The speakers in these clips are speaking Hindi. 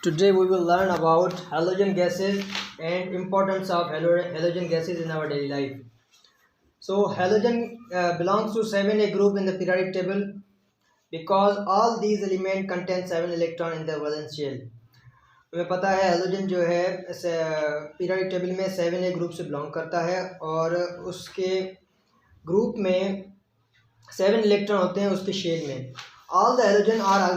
Today we will learn about halogen gases and importance of halogen gases in our daily life. So halogen belongs to 7A group in the periodic table because all these elements contain 7 electron in the valence shell. हमें पता है हेलोजन जो है पीरियोडिक टेबल में 7A ग्रुप से बिलोंग करता है और उसके ग्रुप में 7 इलेक्ट्रॉन होते हैं उसके शेल में. All the halogen are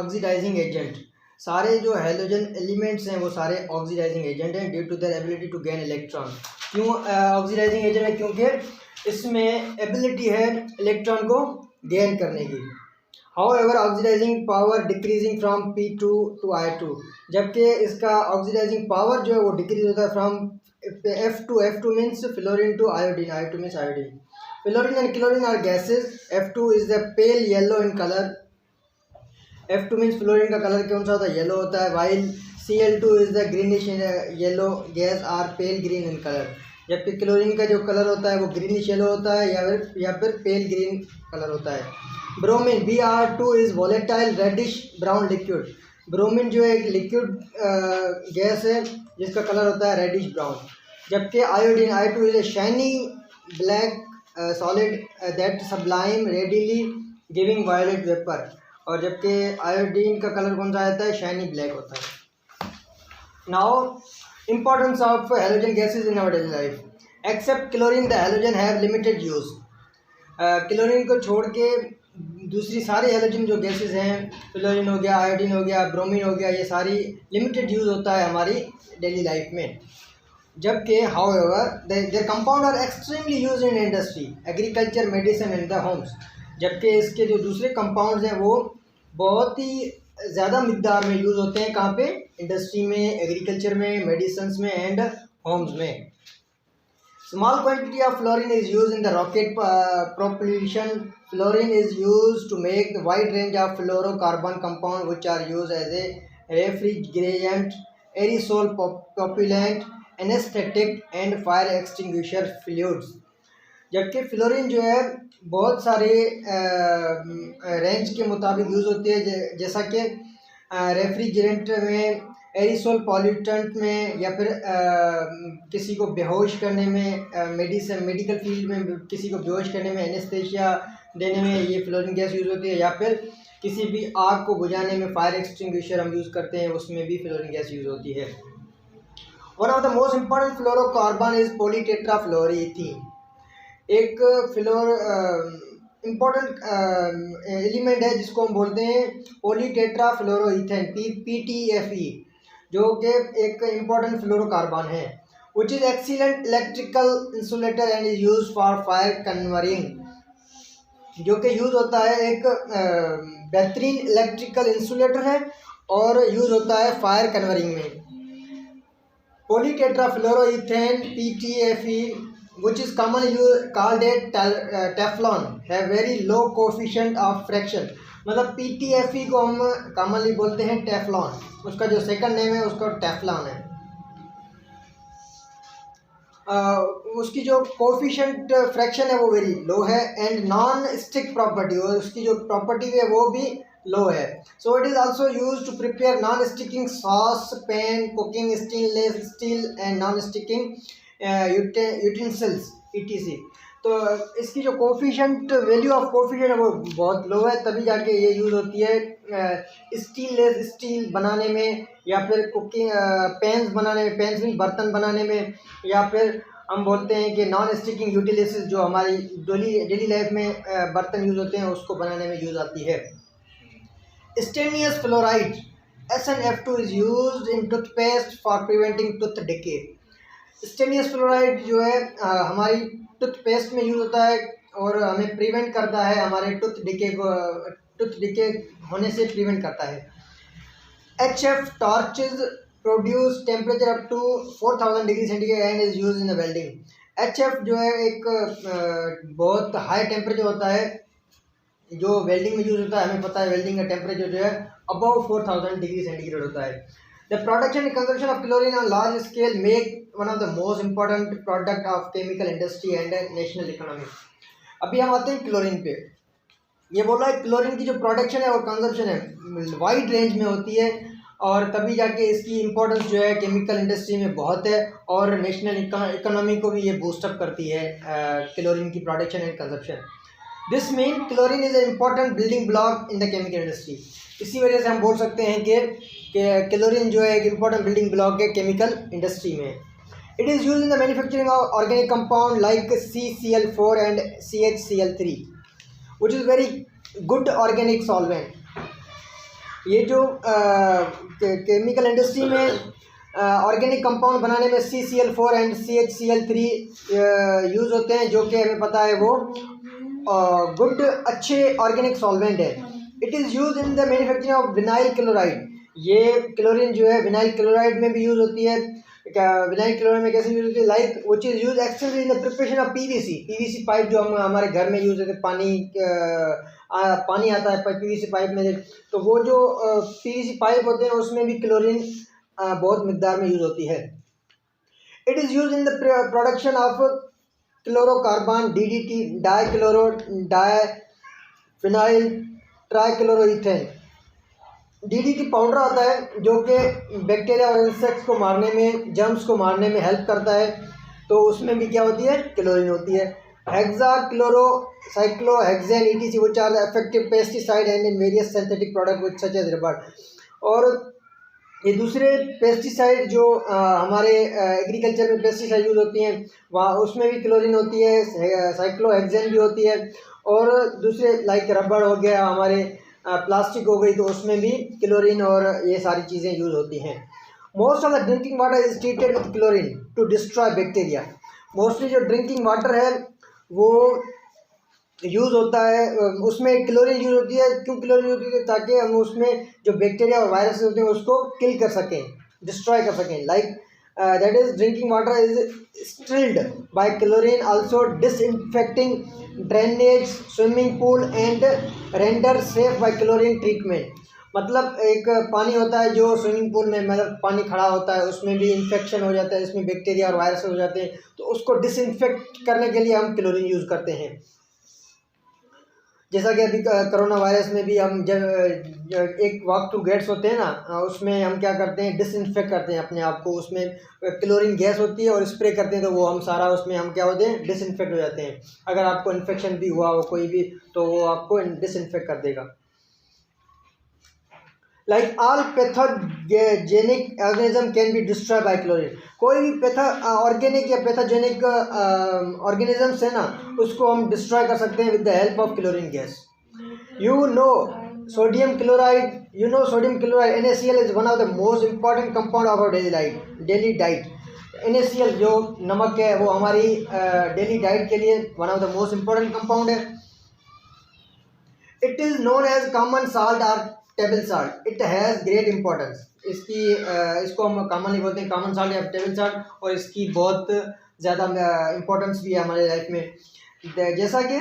oxidising agent. सारे जो हेलोजन एलिमेंट्स हैं वो सारे ऑक्सीडाइजिंग एजेंट हैं due to their ability to gain electron. क्यों ऑक्सीडाइजिंग एजेंट है? क्योंकि इसमें एबिलिटी है इलेक्ट्रॉन को गेन करने की. However, oxidising power decreasing from P2 to I2. जबकि इसका ऑक्सीडाइजिंग पावर जो है वो डिक्रीज होता है from F2 means fluorine to iodine. I2 means iodine. Fluorine and chlorine are gases. F2 is the pale yellow in color. F2 means fluorine का कलर कौन सा होता है? येलो होता है. While Cl2 is the greenish yellow gas are pale green in color. जबकि क्लोरीन का जो कलर होता है वो ग्रीनिश येलो होता है या फिर पेल ग्रीन कलर होता है. Bromine Br2 is volatile reddish brown liquid. Bromine जो एक लिक्विड गैस है जिसका कलर होता है रेडिश ब्राउन. जबकि iodine I2 is a shiny black solid that sublime readily giving violet vapor. और जबकि आयोडीन का कलर कौन सा आता है? शाइनी ब्लैक होता है. Now importance of halogen gases in our daily life. Except chlorine the halogen have limited use. Chlorine को छोड़ के दूसरी सारी हेलोजन जो गैसेज हैं, फ्लोरीन हो गया, आयोडीन हो गया, ब्रोमीन हो गया, ये सारी लिमिटेड यूज़ होता है हमारी डेली लाइफ में. जबकि however their compound are extremely use in industry, agriculture, medicine and the homes. जबकि इसके जो दूसरे कंपाउंड्स हैं वो बहुत ही ज़्यादा मिकदार में यूज़ होते हैं. कहाँ पे? इंडस्ट्री में, एग्रीकल्चर में, मेडिसिन में एंड होम्स में. Small quantity of fluorine is used in the rocket propulsion. Fluorine is used to make the wide range of fluorocarbon compounds which are used as a refrigerant, aerosol propellant, anesthetic and fire extinguisher fluids. जबकि फ्लोरीन जो है बहुत सारे रेंज के मुताबिक यूज़ होती है, जैसा कि रेफ्रिजरेंट में, एरिसोल पॉल्यूटेंट में, या फिर किसी को बेहोश करने में, मेडिकल फील्ड में किसी को बेहोश करने में, एनेस्थेशिया देने में ये फ्लोरीन गैस यूज़ होती है, या फिर किसी भी आग को बुझाने में फायर एक्सटिंग्विशर हम यूज़ करते हैं उसमें भी फ्लोरीन गैस यूज़ होती है. One of the most important fluorocarbon is polytetrafluoroethene. एक इम्पोर्टेंट एलिमेंट है जिसको हम बोलते हैं पॉलीटेट्राफ्लोरोईथेन, PTFE, जो कि एक इम्पोर्टेंट फ्लोरोकार्बन है. Which is excellent electrical insulator and is use for fire covering. जो कि यूज़ होता है, एक बेहतरीन इलेक्ट्रिकल इंसुलेटर है और यूज़ होता है फायर कन्वरिंग में. पॉलीटेट्राफ्लोरोईथेन PTFE which is commonly called a Teflon have very low coefficient of fraction. मतलब PTFE को हम कॉमनली बोलते हैं टेफ्लॉन. उसका जो सेकंड नेम है उसका टेफ्लॉन है. उसकी जो कोफिशिएंट फ्रैक्शन है वो वेरी लो है एंड नॉन स्टिक प्रॉपर्टी, और उसकी जो प्रॉपर्टी है वो भी लो है. So it is also use to prepare non sticking saucepan, cooking stainless steel and non sticking utensils etc. तो इसकी जो कोफिशिएंट वैल्यू ऑफ कोफिशिएंट है वो बहुत लो है, तभी जाके ये यूज़ होती है स्टीनलेस स्टील बनाने में, या फिर कुकिंग पैन्स बनाने में, पैन्स में बर्तन बनाने में, या फिर हम बोलते हैं कि नॉन स्टिकिंग यूटिलिटीज जो हमारी डेली लाइफ में बर्तन यूज़ होते हैं उसको बनाने में यूज़ आती है. Stannous fluoride SnF2 is used in toothpaste for preventing tooth decay. Stannous fluoride जो है हमारी टूथपेस्ट में यूज़ होता है और हमें प्रिवेंट करता है, हमारे टूथ डिके होने से प्रिवेंट करता है. HF torches produce temperature up to 4000 degree centigrade and is use in welding. HF जो है एक बहुत हाई टेम्परेचर होता है जो वेल्डिंग में यूज़ होता है. हमें पता है वेल्डिंग का टेम्परेचर जो है अबव 4000 डिग्री सेंटीग्रेड होता है. The production and consumption of chlorine on large scale make one of the most important product of chemical industry and national economy. अभी हम आते हैं क्लोरीन पे. ये बोल रहा है क्लोरीन की जो प्रोडक्शन है और कंजप्शन है वाइड रेंज में होती है और तभी जाके इसकी इम्पोर्टेंस जो है केमिकल इंडस्ट्री में बहुत है, और नेशनल इकोनॉमी को भी ये बूस्टअप करती है क्लोरीन की production and consumption. This mean chlorine is a important building block in the chemical industry. इसी वजह से हम बोल सकते हैं कि क्लोरीन जो है एक इम्पॉर्टेंट बिल्डिंग ब्लॉक है केमिकल इंडस्ट्री में। It is use in the manufacturing of organic compound like CCl4 and CHCl3 which is very good organic solvent. ये जो केमिकल इंडस्ट्री में ऑर्गेनिक कंपाउंड बनाने में CCl4 एंड CHCl3 यूज़ होते हैं, जो कि हमें पता है वो गुड अच्छे ऑर्गेनिक सॉल्वेंट है। It is use in the manufacturing of vinyl chloride. ये क्लोरीन जो है विनाइल क्लोराइड में भी यूज़ होती है। विनाइल क्लोराइड में कैसे यूज़ होती है, like which is use extensively in the preparation of PVC pipe जो हम हमारे घर में यूज़ होते हैं। पानी आता है PVC पाइप में, तो वो जो PVC पाइप होते हैं उसमें भी क्लोरीन बहुत मिकदार में यूज़ होती है। It is use in the production of chlorocarbon DDT, dichloro diphenyl trichloroethane. DDT powder आता है जो कि बैक्टीरिया और इंसेक्ट्स को मारने में, जर्म्स को मारने में हेल्प करता है, तो उसमें भी क्या होती है, क्लोरीन होती है। हेक्साक्लोरोसाइक्लोहेक्सेन ETC which are the effective pesticide and in various synthetic product which such as rubber। और ये दूसरे पेस्टिसाइड जो हमारे एग्रीकल्चर में पेस्टिसाइड यूज़ होती हैं वहाँ उसमें भी क्लोरीन होती है, साइक्लोहेक्सेन भी होती है, और दूसरे लाइक रबड़ हो गया, हमारे प्लास्टिक हो गई, तो उसमें भी क्लोरीन और ये सारी चीज़ें यूज़ होती हैं। Most of the drinking water is treated with chlorine to destroy bacteria. Mostly जो ड्रिंकिंग वाटर है वो यूज़ होता है, उसमें क्लोरीन यूज़ होती है। क्यों क्लोरीन यूज़ होती है, ताकि हम उसमें जो बैक्टीरिया और वायरस होते हैं उसको किल कर सकें, डिस्ट्रॉय कर सकें। Like that is drinking water is stilled by chlorine, also disinfecting drainage, swimming pool and render safe by chlorine treatment. मतलब एक पानी होता है जो स्विमिंग पूल में, मतलब पानी खड़ा होता है, उसमें भी इन्फेक्शन हो जाता है, इसमें बैक्टीरिया और वायरस हो जाते हैं, तो उसको डिसइंफेक्ट करने के लिए हम क्लोरीन यूज़ करते हैं। जैसा कि अभी कोरोना वायरस में भी हम जब एक वॉक टू गेट्स होते हैं ना, उसमें हम क्या करते हैं, डिसइंफेक्ट करते हैं अपने आप को, उसमें क्लोरीन गैस होती है और स्प्रे करते हैं, तो वो हम सारा उसमें हम क्या होते हैं, डिसइंफेक्ट हो जाते हैं। अगर आपको इन्फेक्शन भी हुआ हो कोई भी, तो वो आपको डिसइंफेक्ट कर देगा। Like all pathogenic organism can be destroy by chlorine. कोई भी ऑर्गेनिक या पैथोजेनिक ऑर्गेनिजम्स है ना, उसको हम डिस्ट्रॉय कर सकते हैं with the help of chlorine gas. Sodium chloride, sodium chloride NaCl is one of the most important compound of our daily diet. NaCl जो नमक है वो हमारी डेली डाइट के लिए one of the most important compound है। It is known as common salt और table salt. It has great importance. इसको हम कॉमनली बोलते हैं कॉमन साल्ट या टेबल साल्ट, और इसकी बहुत ज़्यादा इंपॉर्टेंस भी है हमारे लाइफ में। जैसा कि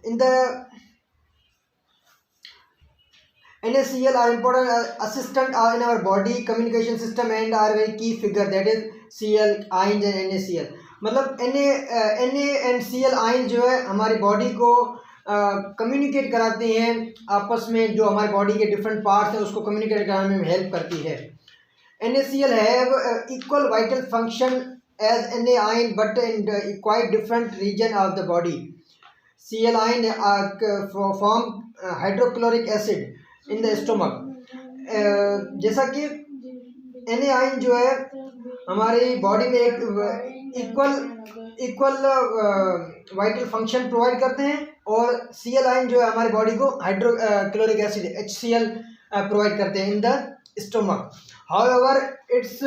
in the NaCl are important assistant in our body communication system and are very key figure, that is Cl ions and NaCl। मतलब NaCl आयन जो है हमारी बॉडी को कम्युनिकेट कराते हैं आपस में, जो हमारी बॉडी के डिफरेंट पार्ट्स हैं उसको कम्युनिकेट कराने में हेल्प करती है। NaCl have equal vital function as Na ion but in quite different region of the body। Cl ion form hydrochloric acid in the stomach. जैसा कि Na आयन जो है हमारी बॉडी में एक इक्वल वाइटल फंक्शन प्रोवाइड करते हैं, और Cl आयन जो है हमारी बॉडी को हाइड्रोक्लोरिक एसिड HCl प्रोवाइड करते हैं in the stomach. However it's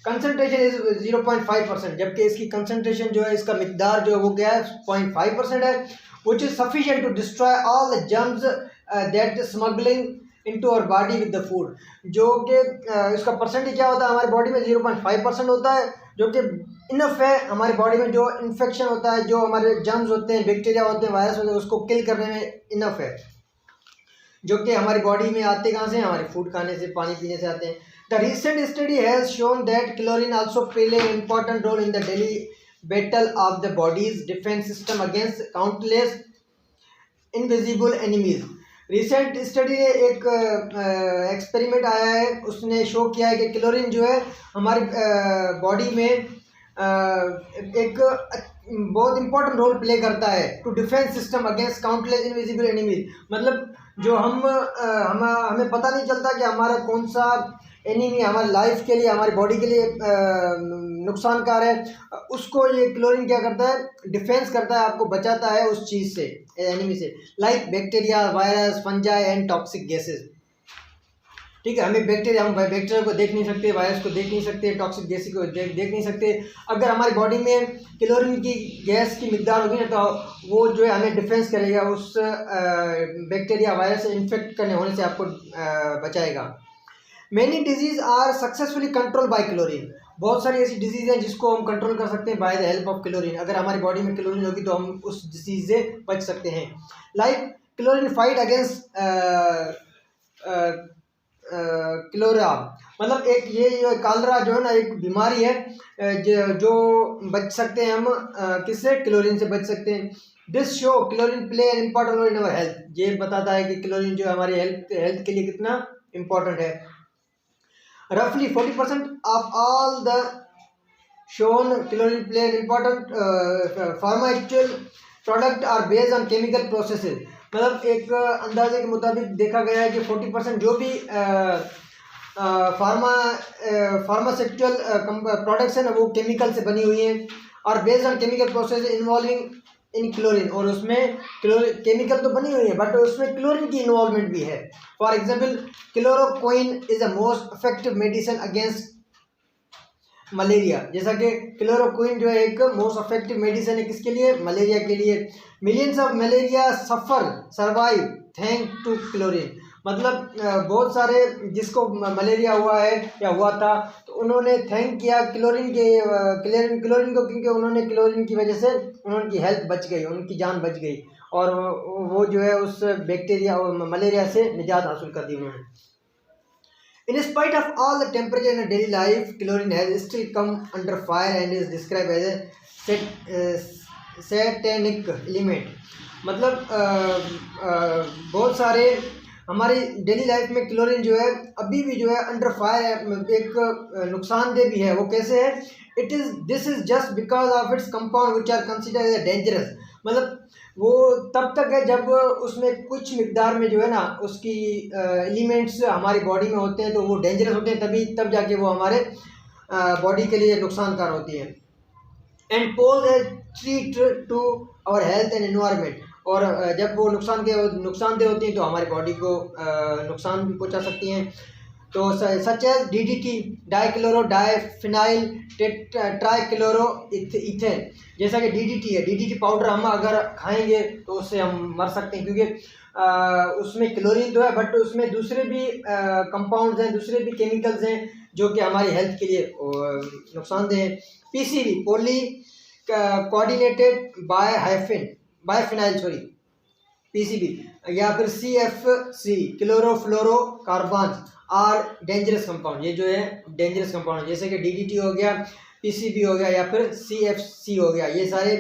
concentration is 0.5%, जबकि इसकी कंसंट्रेशन जो है, इसका मिकदार जो है वो क्या है, 0.5% है, which is sufficient to destroy all the germs that smuggling into our body with the food। जो कि इसका परसेंटेज क्या होता है हमारी बॉडी में, 0.5% होता है, जो कि इनफ है हमारी बॉडी में जो इन्फेक्शन होता है, जो हमारे जर्म्स होते हैं, बैक्टीरिया होते हैं, वायरस होते हैं, उसको किल करने में इनफ है, जो कि हमारी बॉडी में आते कहाँ से, हमारे फूड खाने से, पानी पीने से आते हैं। The recent study has shown that chlorine also play an important role in the daily battle of the bodies defence system against countless invisible enemies. Recent study ने एक एक्सपेरिमेंट आया है, उसने शो किया है कि क्लोरीन जो है हमारी बॉडी में एक बहुत इंपॉर्टेंट रोल प्ले करता है to defence system against countless invisible enemies. मतलब जो हमें पता नहीं चलता कि हमारा कौन सा एनिमी हमारी लाइफ के लिए, हमारी बॉडी के लिए नुकसानकार है, उसको ये क्लोरीन क्या करता है, डिफेंस करता है, आपको बचाता है उस चीज़ से, एनिमी से, like bacteria, virus, fungi and toxic gases. ठीक है, हम बैक्टीरिया को देख नहीं सकते, वायरस को देख नहीं सकते, टॉक्सिक गैस को देख नहीं सकते। अगर हमारी बॉडी में क्लोरीन की गैस की मिकदार होगी ना, तो वो जो है हमें डिफेंस करेगा, उस बैक्टीरिया वायरस से इन्फेक्ट करने होने से आपको बचाएगा। Many disease are successfully control by chlorine. बहुत सारी ऐसी डिजीज हैं जिसको हम कंट्रोल कर सकते हैं by the help of chlorine. अगर हमारी बॉडी में क्लोरीन होगी तो हम उस डिजीज से बच सकते हैं। लाइक क्लोरीन फाइट अगेंस्ट क्लोरा, मतलब एक ये कालरा जो है ना, एक बीमारी है जो बच सकते हैं हम किससे, क्लोरीन से बच सकते हैं। This show chlorine play an important role in our health. ये बताता है कि क्लोरीन जो हमारी हेल्थ के लिए कितना इम्पोर्टेंट है। Roughly 40% of all the shown chlorine play an important pharmaceutical product are based on chemical processes। मतलब एक अंदाजे के मुताबिक देखा गया है कि 40% जो भी फार्मास्यूटिकल प्रोडक्ट्स हैं ना, वो केमिकल से बनी हुई हैं, और based on chemical process involving in chlorine, और उसमें केमिकल तो बनी हुई है बट उसमें क्लोरीन की इन्वॉल्वमेंट भी है। For example chloroquine is the most effective medicine against malaria. जैसा कि क्लोरोक्विन जो है एक मोस्ट इफेक्टिव मेडिसिन है किसके लिए, मलेरिया के लिए। Millions of malaria survive thank to chlorine. मतलब बहुत सारे जिसको मलेरिया हुआ है या हुआ था, तो उन्होंने थैंक किया क्लोरीन को, क्योंकि उन्होंने क्लोरीन की वजह से उनकी हेल्थ बच गई, उनकी जान बच गई, और वो जो है उस बैक्टीरिया और मलेरिया से निजात हासिल कर दी उन्होंने। In spite of all the temperature in daily life, chlorine has still come under fire and is described as a satanic element। मतलब बहुत सारे हमारी डेली लाइफ में क्लोरीन जो है अभी भी जो है अंडर फायर, एक नुकसानदेह भी है। वो कैसे है, this is just because of its compound which are considered as dangerous. मतलब वो तब तक है जब उसमें कुछ मिकदार में जो है ना उसकी एलिमेंट्स हमारी बॉडी में होते हैं, तो वो डेंजरस होते हैं, तब जाके वो हमारे बॉडी के लिए नुकसानकार होती है। And pose a threat to our health and environment. और जब वो नुकसानदेह होती हैं तो हमारी बॉडी को नुकसान भी पहुंचा सकती हैं। तो such as DDT, dichloro diphenyl trichloro ethane. जैसा कि DDT है, DDT पाउडर हम अगर खाएंगे तो उससे हम मर सकते हैं, क्योंकि उसमें क्लोरीन तो है बट उसमें दूसरे भी कंपाउंड्स हैं, दूसरे भी केमिकल्स हैं जो कि हमारी हेल्थ के लिए नुकसानदेह हैं। PCB poly coordinated biphenyl PCB, या फिर CFC chlorofluorocarbon are dangerous compound. ये जो है डेंजरस कंपाउंड, जैसे कि DDT हो गया, PCB हो गया, या फिर CFC हो गया, ये सारे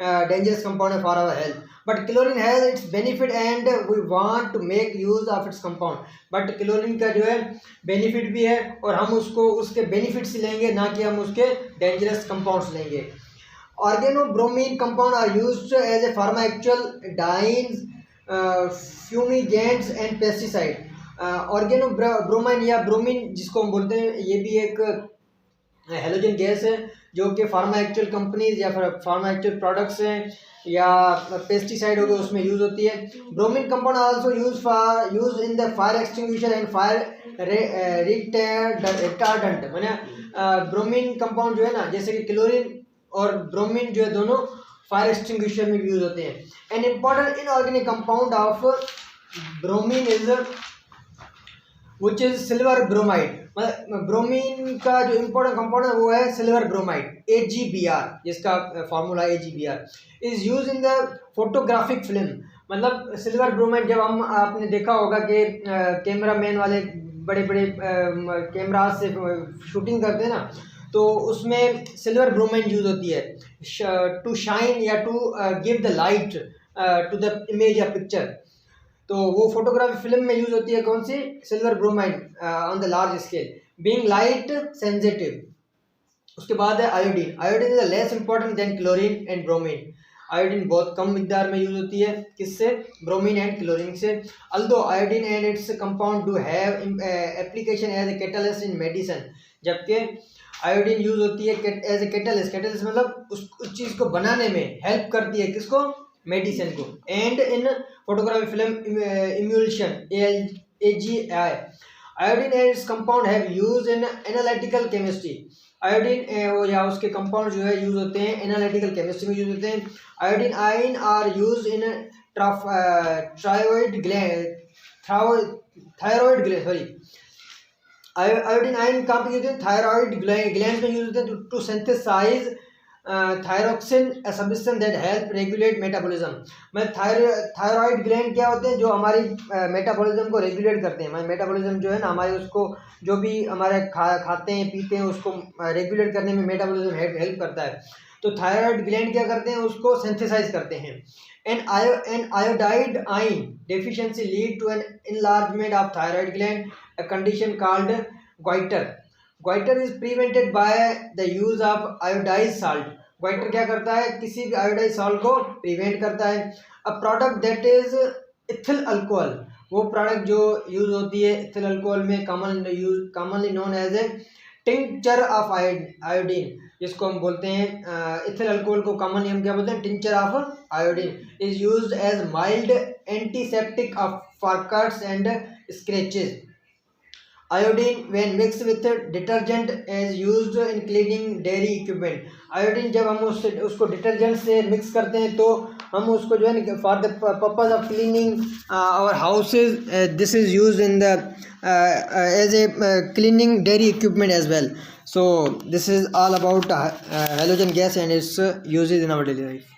डेंजरस कंपाउंड है for our health. But chlorine has its benefit and we want to make use of its compound. But chlorine का जो है बेनिफिट भी है और हम उसको उसके बेनिफिट्स लेंगे, ना कि हम उसके डेंजरस कंपाउंड्स लेंगे। Organobromine compound are used as a pharmaceutical dyes, fumigants and pesticide. Organobromine या ब्रोमीन जिसको हम बोलते हैं, ये भी एक हेलोजन गैस है जो कि फार्माक्चुअल कंपनीज या फिर फार्माक्चुअल प्रोडक्ट्स हैं या पेस्टिसाइड हो गए उसमें यूज़ होती है। Bromine compound also use in the fire extinguisher and fire retardant. मैंने ब्रोमीन कंपाउंड जो है ना, जैसे कि क्लोरीन और ब्रोमीन जो है दोनों फायर एक्सटिंग्विशर में यूज होते हैं। An important inorganic compound of bromine is which is silver bromide. मतलब ब्रोमीन का जो इम्पोर्टेंट कंपाउंड है वो है सिल्वर ब्रोमाइड, AgBr, जिसका formula AgBr is use in the photographic film. मतलब सिल्वर ब्रोमाइड, जब आपने देखा होगा कि कैमरा मैन वाले बड़े बड़े कैमरा से शूटिंग करते हैं ना, तो उसमें सिल्वर ब्रोमाइड यूज होती है टू शाइन या to give the light to the image या पिक्चर। तो वो फोटोग्राफी फिल्म में यूज होती है कौन सी, silver bromide on the large scale, being light sensitive. उसके बाद है iodine. Iodine is less important than chlorine and bromine. Iodine बहुत कम मिकदार में यूज होती है, किससे, ब्रोमीन एंड क्लोरीन से। Although iodine and its compound do have application as a catalyst in medicine, जबकि आयोडीन यूज होती है एज ए कैटलिस्ट। कैटलिस्ट मतलब उस चीज़ को बनाने में हेल्प करती है, किसको, मेडिसिन को। And in photography film emulsion AGI, iodine and its compound have use in analytical chemistry. Iodine या उसके कंपाउंड जो है यूज होते हैं एनालिटिकल केमिस्ट्री में यूज होते हैं। Iodine ion are use in thyroid gland sorry iodine ion कहाँ पे यूज होते हैं, थायराइड ग्लैंड में यूज होते हैं to synthesise thyroxine, a substance that help regulate metabolism. मैं थायराइड ग्लैंड क्या होते हैं, जो हमारी मेटाबॉलिज्म को रेगुलेट करते हैं। हमारे मेटाबॉलिज्म जो है ना, हमारे उसको जो भी हमारे खाते हैं पीते हैं उसको रेगुलेट करने में मेटाबॉलिज्म हेल्प करता है। तो थायराइड ग्लैंड क्या करते हैं, उसको सिंथेसाइज करते हैं। An iodide ion deficiency lead to an enlargement of thyroid gland, a condition called goiter. Goiter is prevented by the use of iodized salt. Goiter क्या करता है, किसी भी iodized salt को प्रिवेंट करता है। A product that is ethyl alcohol, वो प्रोडक्ट जो यूज होती है ethyl alcohol में commonly known as a tincture of iodine, जिसको हम बोलते हैं ethyl alcohol को commonly हम क्या बोलते हैं, tincture of iodine, is used as mild antiseptic for cuts and scratches. Iodine when mixed with detergent is used in cleaning dairy equipment. Iodine जब हम उसको डिटर्जेंट से मिक्स करते हैं तो हम उसको जो है for the purpose of cleaning our houses, this is used in the as a cleaning dairy equipment as well. So this is all about halogen gas and its uses in our daily life.